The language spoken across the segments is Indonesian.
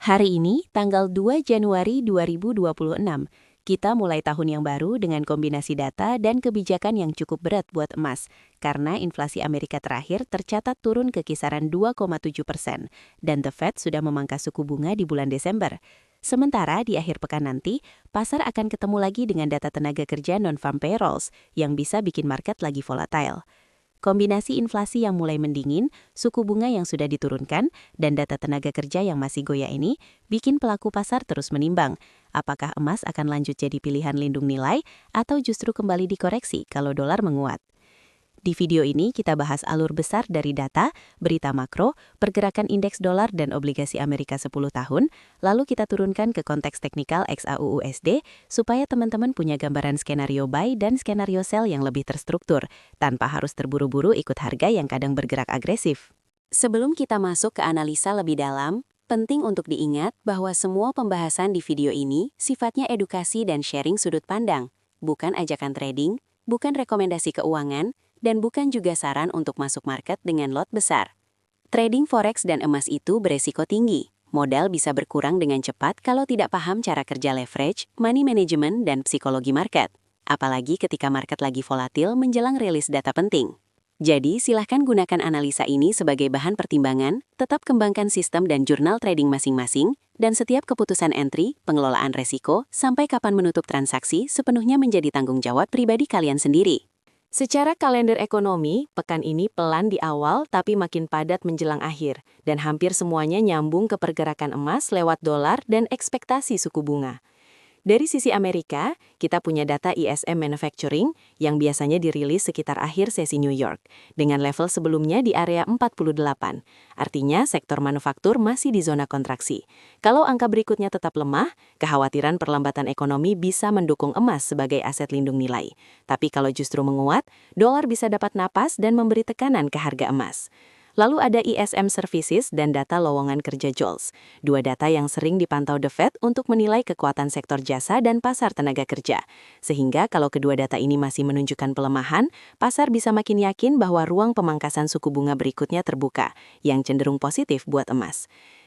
Hari ini, tanggal 2 Januari 2026, kita mulai tahun yang baru dengan kombinasi data dan kebijakan yang cukup berat buat emas, karena inflasi Amerika terakhir tercatat turun ke kisaran 2,7%, dan The Fed sudah memangkas suku bunga di bulan Desember. Sementara di akhir pekan nanti, pasar akan ketemu lagi dengan data tenaga kerja non-farm payrolls yang bisa bikin market lagi volatile. Kombinasi inflasi yang mulai mendingin, suku bunga yang sudah diturunkan, dan data tenaga kerja yang masih goyah ini bikin pelaku pasar terus menimbang. Apakah emas akan lanjut jadi pilihan lindung nilai atau justru kembali dikoreksi kalau dolar menguat? Di video ini kita bahas alur besar dari data, berita makro, pergerakan indeks dolar dan obligasi Amerika 10 tahun, lalu kita turunkan ke konteks teknikal XAUUSD supaya teman-teman punya gambaran skenario buy dan skenario sell yang lebih terstruktur, tanpa harus terburu-buru ikut harga yang kadang bergerak agresif. Sebelum kita masuk ke analisa lebih dalam, penting untuk diingat bahwa semua pembahasan di video ini sifatnya edukasi dan sharing sudut pandang, bukan ajakan trading, bukan rekomendasi keuangan, dan bukan juga saran untuk masuk market dengan lot besar. Trading forex dan emas itu beresiko tinggi. Modal bisa berkurang dengan cepat kalau tidak paham cara kerja leverage, money management, dan psikologi market. Apalagi ketika market lagi volatil menjelang rilis data penting. Jadi, silahkan gunakan analisa ini sebagai bahan pertimbangan, tetap kembangkan sistem dan jurnal trading masing-masing, dan setiap keputusan entry, pengelolaan resiko, sampai kapan menutup transaksi sepenuhnya menjadi tanggung jawab pribadi kalian sendiri. Secara kalender ekonomi, pekan ini pelan di awal tapi makin padat menjelang akhir, dan hampir semuanya nyambung ke pergerakan emas lewat dolar dan ekspektasi suku bunga. Dari sisi Amerika, kita punya data ISM Manufacturing yang biasanya dirilis sekitar akhir sesi New York, dengan level sebelumnya di area 48. Artinya, sektor manufaktur masih di zona kontraksi. Kalau angka berikutnya tetap lemah, kekhawatiran perlambatan ekonomi bisa mendukung emas sebagai aset lindung nilai. Tapi kalau justru menguat, dolar bisa dapat napas dan memberi tekanan ke harga emas. Lalu ada ISM Services dan data lowongan kerja JOLTS, dua data yang sering dipantau The Fed untuk menilai kekuatan sektor jasa dan pasar tenaga kerja. Sehingga kalau kedua data ini masih menunjukkan pelemahan, pasar bisa makin yakin bahwa ruang pemangkasan suku bunga berikutnya terbuka, yang cenderung positif buat emas.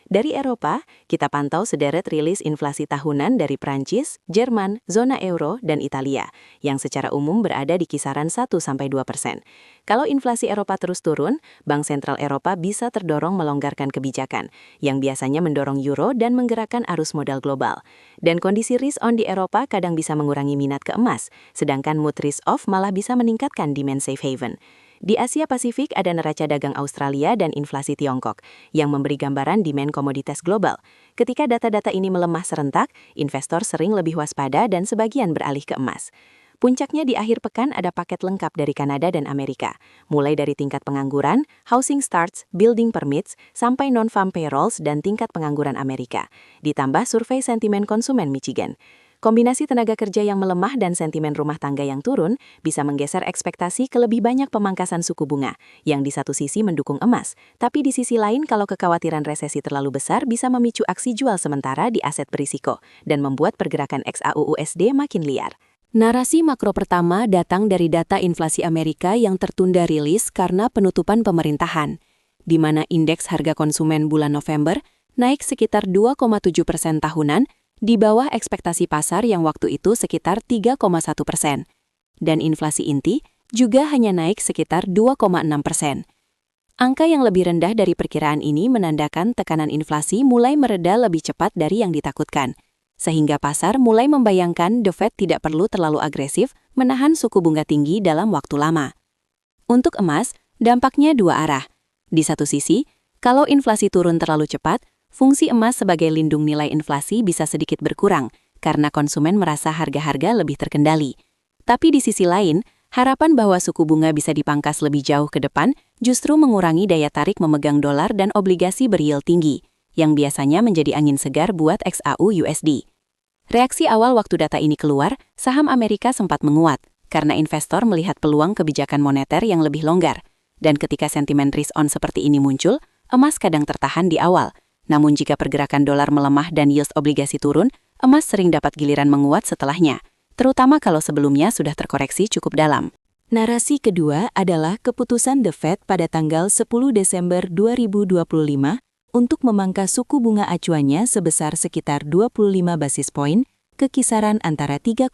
Dari Eropa, kita pantau sederet rilis inflasi tahunan dari Prancis, Jerman, zona euro, dan Italia, yang secara umum berada di kisaran 1-2%. Kalau inflasi Eropa terus turun, Bank Sentral Eropa bisa terdorong melonggarkan kebijakan, yang biasanya mendorong euro dan menggerakkan arus modal global. Dan kondisi risk on di Eropa kadang bisa mengurangi minat ke emas, sedangkan mood risk off malah bisa meningkatkan demand safe haven. Di Asia Pasifik ada neraca dagang Australia dan inflasi Tiongkok, yang memberi gambaran demand komoditas global. Ketika data-data ini melemah serentak, investor sering lebih waspada dan sebagian beralih ke emas. Puncaknya di akhir pekan ada paket lengkap dari Kanada dan Amerika, mulai dari tingkat pengangguran, housing starts, building permits, sampai non-farm payrolls dan tingkat pengangguran Amerika, ditambah survei sentimen konsumen Michigan. Kombinasi tenaga kerja yang melemah dan sentimen rumah tangga yang turun bisa menggeser ekspektasi ke lebih banyak pemangkasan suku bunga, yang di satu sisi mendukung emas, tapi di sisi lain kalau kekhawatiran resesi terlalu besar bisa memicu aksi jual sementara di aset berisiko, dan membuat pergerakan XAUUSD makin liar. Narasi makro pertama datang dari data inflasi Amerika yang tertunda rilis karena penutupan pemerintahan, di mana indeks harga konsumen bulan November naik sekitar 2,7% tahunan, di bawah ekspektasi pasar yang waktu itu sekitar 3,1%. Dan inflasi inti juga hanya naik sekitar 2,6%. Angka yang lebih rendah dari perkiraan ini menandakan tekanan inflasi mulai mereda lebih cepat dari yang ditakutkan, sehingga pasar mulai membayangkan The Fed tidak perlu terlalu agresif menahan suku bunga tinggi dalam waktu lama. Untuk emas, dampaknya dua arah. Di satu sisi, kalau inflasi turun terlalu cepat, fungsi emas sebagai lindung nilai inflasi bisa sedikit berkurang karena konsumen merasa harga-harga lebih terkendali. Tapi di sisi lain, harapan bahwa suku bunga bisa dipangkas lebih jauh ke depan justru mengurangi daya tarik memegang dolar dan obligasi beryield tinggi, yang biasanya menjadi angin segar buat XAUUSD. Reaksi awal waktu data ini keluar, saham Amerika sempat menguat karena investor melihat peluang kebijakan moneter yang lebih longgar. Dan ketika sentimen risk on seperti ini muncul, emas kadang tertahan di awal. Namun jika pergerakan dolar melemah dan yield obligasi turun, emas sering dapat giliran menguat setelahnya, terutama kalau sebelumnya sudah terkoreksi cukup dalam. Narasi kedua adalah keputusan The Fed pada tanggal 10 Desember 2025 untuk memangkas suku bunga acuannya sebesar sekitar 25 basis poin ke kisaran antara 3,5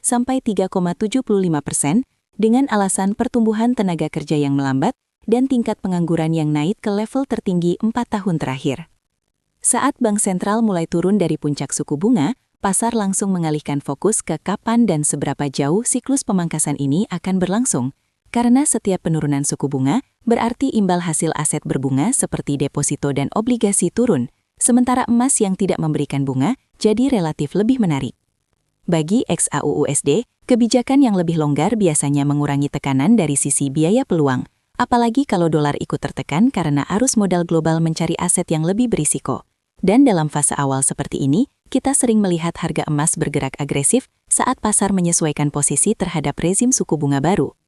sampai 3,75% dengan alasan pertumbuhan tenaga kerja yang melambat dan tingkat pengangguran yang naik ke level tertinggi 4 tahun terakhir. Saat Bank Sentral mulai turun dari puncak suku bunga, pasar langsung mengalihkan fokus ke kapan dan seberapa jauh siklus pemangkasan ini akan berlangsung. Karena setiap penurunan suku bunga berarti imbal hasil aset berbunga seperti deposito dan obligasi turun, sementara emas yang tidak memberikan bunga jadi relatif lebih menarik. Bagi XAUUSD, kebijakan yang lebih longgar biasanya mengurangi tekanan dari sisi biaya peluang, apalagi kalau dolar ikut tertekan karena arus modal global mencari aset yang lebih berisiko. Dan dalam fase awal seperti ini, kita sering melihat harga emas bergerak agresif saat pasar menyesuaikan posisi terhadap rezim suku bunga baru.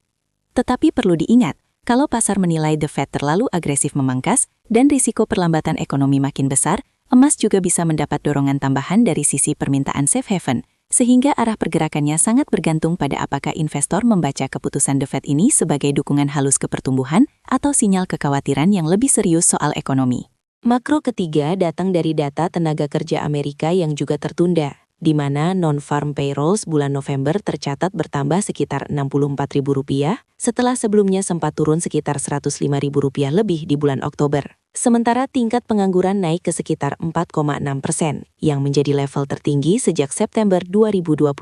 Tetapi perlu diingat, kalau pasar menilai The Fed terlalu agresif memangkas dan risiko perlambatan ekonomi makin besar, emas juga bisa mendapat dorongan tambahan dari sisi permintaan safe haven, sehingga arah pergerakannya sangat bergantung pada apakah investor membaca keputusan The Fed ini sebagai dukungan halus ke pertumbuhan atau sinyal kekhawatiran yang lebih serius soal ekonomi. Makro ketiga datang dari data tenaga kerja Amerika yang juga tertunda, di mana non-farm payrolls bulan November tercatat bertambah sekitar Rp64.000 setelah sebelumnya sempat turun sekitar Rp105.000 lebih di bulan Oktober. Sementara tingkat pengangguran naik ke sekitar 4,6%, yang menjadi level tertinggi sejak September 2021.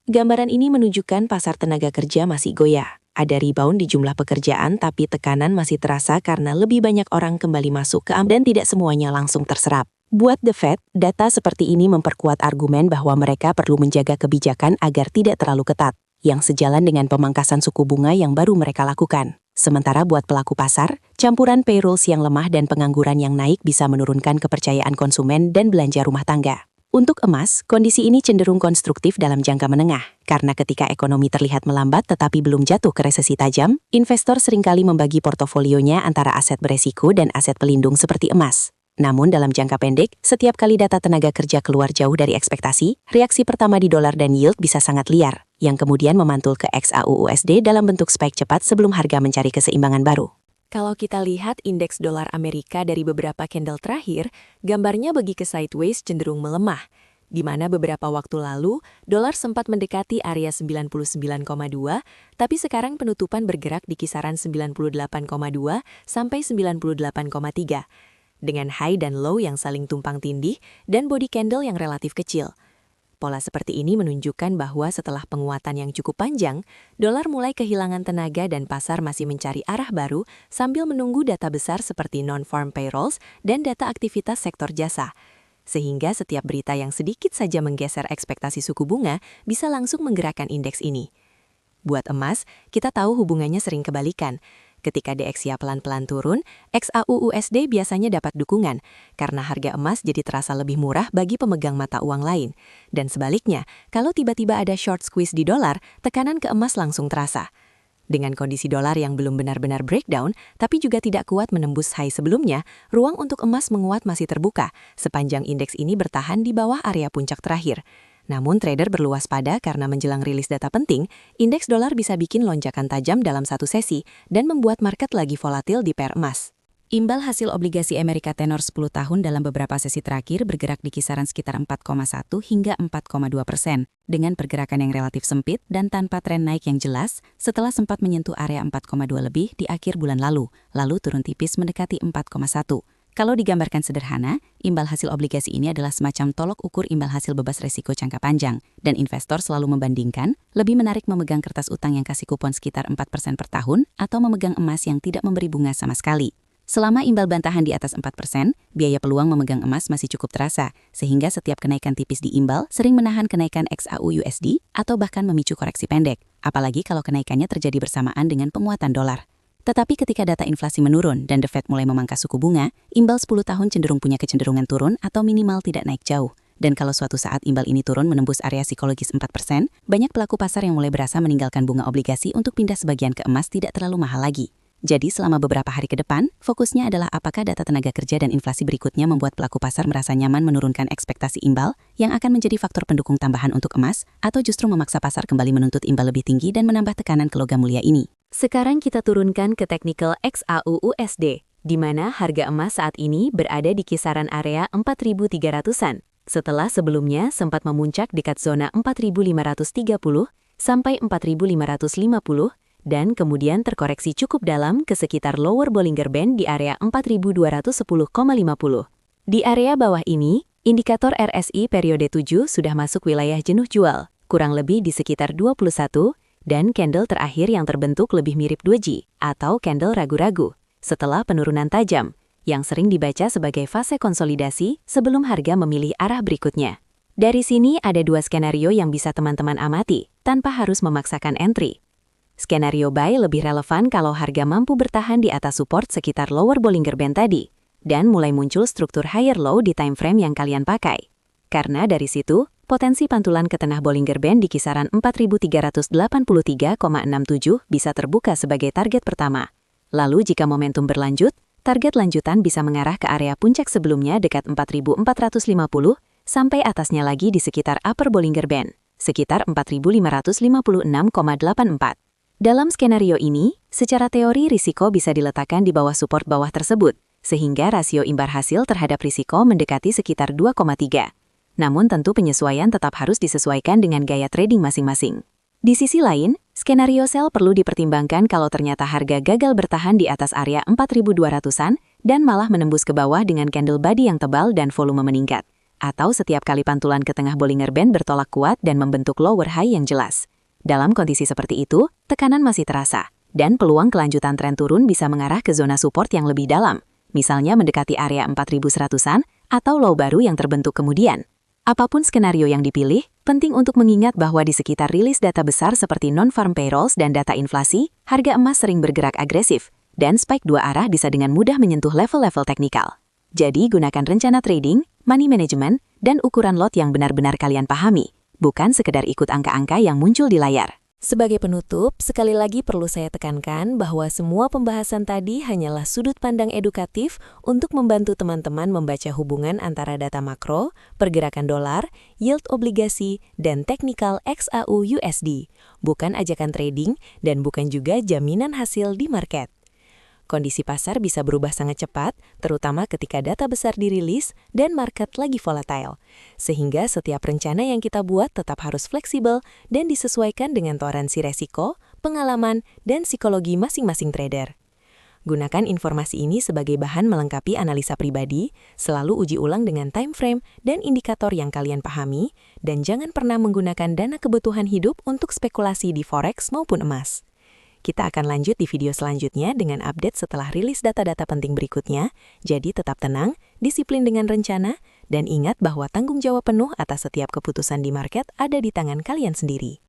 Gambaran ini menunjukkan pasar tenaga kerja masih goyah. Ada rebound di jumlah pekerjaan, tapi tekanan masih terasa karena lebih banyak orang kembali masuk ke dan tidak semuanya langsung terserap. Buat The Fed, data seperti ini memperkuat argumen bahwa mereka perlu menjaga kebijakan agar tidak terlalu ketat, yang sejalan dengan pemangkasan suku bunga yang baru mereka lakukan. Sementara buat pelaku pasar, campuran payrolls yang lemah dan pengangguran yang naik bisa menurunkan kepercayaan konsumen dan belanja rumah tangga. Untuk emas, kondisi ini cenderung konstruktif dalam jangka menengah, karena ketika ekonomi terlihat melambat tetapi belum jatuh ke resesi tajam, investor seringkali membagi portofolionya antara aset beresiko dan aset pelindung seperti emas. Namun dalam jangka pendek, setiap kali data tenaga kerja keluar jauh dari ekspektasi, reaksi pertama di dolar dan yield bisa sangat liar, yang kemudian memantul ke XAUUSD dalam bentuk spike cepat sebelum harga mencari keseimbangan baru. Kalau kita lihat indeks dolar Amerika dari beberapa candle terakhir, gambarnya bagi ke sideways cenderung melemah, di mana beberapa waktu lalu, dolar sempat mendekati area 99,2, tapi sekarang penutupan bergerak di kisaran 98,2 sampai 98,3. Dengan high dan low yang saling tumpang tindih dan body candle yang relatif kecil. Pola seperti ini menunjukkan bahwa setelah penguatan yang cukup panjang, dolar mulai kehilangan tenaga dan pasar masih mencari arah baru sambil menunggu data besar seperti non-farm payrolls dan data aktivitas sektor jasa. Sehingga setiap berita yang sedikit saja menggeser ekspektasi suku bunga bisa langsung menggerakkan indeks ini. Buat emas, kita tahu hubungannya sering kebalikan. Ketika DXY pelan-pelan turun, XAUUSD biasanya dapat dukungan, karena harga emas jadi terasa lebih murah bagi pemegang mata uang lain. Dan sebaliknya, kalau tiba-tiba ada short squeeze di dolar, tekanan ke emas langsung terasa. Dengan kondisi dolar yang belum benar-benar breakdown, tapi juga tidak kuat menembus high sebelumnya, ruang untuk emas menguat masih terbuka, sepanjang indeks ini bertahan di bawah area puncak terakhir. Namun trader perlu waspada karena menjelang rilis data penting, indeks dolar bisa bikin lonjakan tajam dalam satu sesi dan membuat market lagi volatil di pair emas. Imbal hasil obligasi Amerika tenor 10 tahun dalam beberapa sesi terakhir bergerak di kisaran sekitar 4,1 hingga 4,2%, dengan pergerakan yang relatif sempit dan tanpa tren naik yang jelas setelah sempat menyentuh area 4,2 lebih di akhir bulan lalu turun tipis mendekati 4,1. Kalau digambarkan sederhana, imbal hasil obligasi ini adalah semacam tolok ukur imbal hasil bebas resiko jangka panjang, dan investor selalu membandingkan, lebih menarik memegang kertas utang yang kasih kupon sekitar 4% per tahun atau memegang emas yang tidak memberi bunga sama sekali. Selama imbal bantahan di atas 4%, biaya peluang memegang emas masih cukup terasa, sehingga setiap kenaikan tipis di imbal sering menahan kenaikan XAUUSD atau bahkan memicu koreksi pendek, apalagi kalau kenaikannya terjadi bersamaan dengan penguatan dolar. Tetapi ketika data inflasi menurun dan The Fed mulai memangkas suku bunga, imbal 10 tahun cenderung punya kecenderungan turun atau minimal tidak naik jauh. Dan kalau suatu saat imbal ini turun menembus area psikologis 4%, banyak pelaku pasar yang mulai berasa meninggalkan bunga obligasi untuk pindah sebagian ke emas tidak terlalu mahal lagi. Jadi selama beberapa hari ke depan, fokusnya adalah apakah data tenaga kerja dan inflasi berikutnya membuat pelaku pasar merasa nyaman menurunkan ekspektasi imbal yang akan menjadi faktor pendukung tambahan untuk emas, atau justru memaksa pasar kembali menuntut imbal lebih tinggi dan menambah tekanan ke logam mulia ini. Sekarang kita turunkan ke teknikal XAUUSD. di mana harga emas saat ini berada di kisaran area 4.300-an, setelah sebelumnya sempat memuncak dekat zona 4.530 sampai 4.550 dan kemudian terkoreksi cukup dalam ke sekitar lower Bollinger Band di area 4.210,50. Di area bawah ini, indikator RSI periode 7 sudah masuk wilayah jenuh jual, kurang lebih di sekitar 21, dan candle terakhir yang terbentuk lebih mirip doji atau candle ragu-ragu, setelah penurunan tajam, yang sering dibaca sebagai fase konsolidasi sebelum harga memilih arah berikutnya. Dari sini ada dua skenario yang bisa teman-teman amati, tanpa harus memaksakan entry. Skenario buy lebih relevan kalau harga mampu bertahan di atas support sekitar lower Bollinger Band tadi, dan mulai muncul struktur higher low di time frame yang kalian pakai. Karena dari situ, potensi pantulan ke tengah Bollinger Band di kisaran 4.383,67 bisa terbuka sebagai target pertama. Lalu jika momentum berlanjut, target lanjutan bisa mengarah ke area puncak sebelumnya dekat 4.450 sampai atasnya lagi di sekitar upper Bollinger Band, sekitar 4.556,84. Dalam skenario ini, secara teori risiko bisa diletakkan di bawah support bawah tersebut, sehingga rasio imbal hasil terhadap risiko mendekati sekitar 2,3. Namun tentu penyesuaian tetap harus disesuaikan dengan gaya trading masing-masing. Di sisi lain, skenario sell perlu dipertimbangkan kalau ternyata harga gagal bertahan di atas area 4.200-an dan malah menembus ke bawah dengan candle body yang tebal dan volume meningkat. Atau setiap kali pantulan ke tengah Bollinger Band bertolak kuat dan membentuk lower high yang jelas. Dalam kondisi seperti itu, tekanan masih terasa, dan peluang kelanjutan tren turun bisa mengarah ke zona support yang lebih dalam, misalnya mendekati area 4.100-an atau low baru yang terbentuk kemudian. Apapun skenario yang dipilih, penting untuk mengingat bahwa di sekitar rilis data besar seperti non-farm payrolls dan data inflasi, harga emas sering bergerak agresif, dan spike dua arah bisa dengan mudah menyentuh level-level teknikal. Jadi gunakan rencana trading, money management, dan ukuran lot yang benar-benar kalian pahami, bukan sekedar ikut angka-angka yang muncul di layar. Sebagai penutup, sekali lagi perlu saya tekankan bahwa semua pembahasan tadi hanyalah sudut pandang edukatif untuk membantu teman-teman membaca hubungan antara data makro, pergerakan dolar, yield obligasi, dan teknikal XAU USD, bukan ajakan trading dan bukan juga jaminan hasil di market. Kondisi pasar bisa berubah sangat cepat, terutama ketika data besar dirilis dan market lagi volatile. Sehingga setiap rencana yang kita buat tetap harus fleksibel dan disesuaikan dengan toleransi resiko, pengalaman, dan psikologi masing-masing trader. Gunakan informasi ini sebagai bahan melengkapi analisa pribadi, selalu uji ulang dengan time frame dan indikator yang kalian pahami, dan jangan pernah menggunakan dana kebutuhan hidup untuk spekulasi di forex maupun emas. Kita akan lanjut di video selanjutnya dengan update setelah rilis data-data penting berikutnya, jadi tetap tenang, disiplin dengan rencana, dan ingat bahwa tanggung jawab penuh atas setiap keputusan di market ada di tangan kalian sendiri.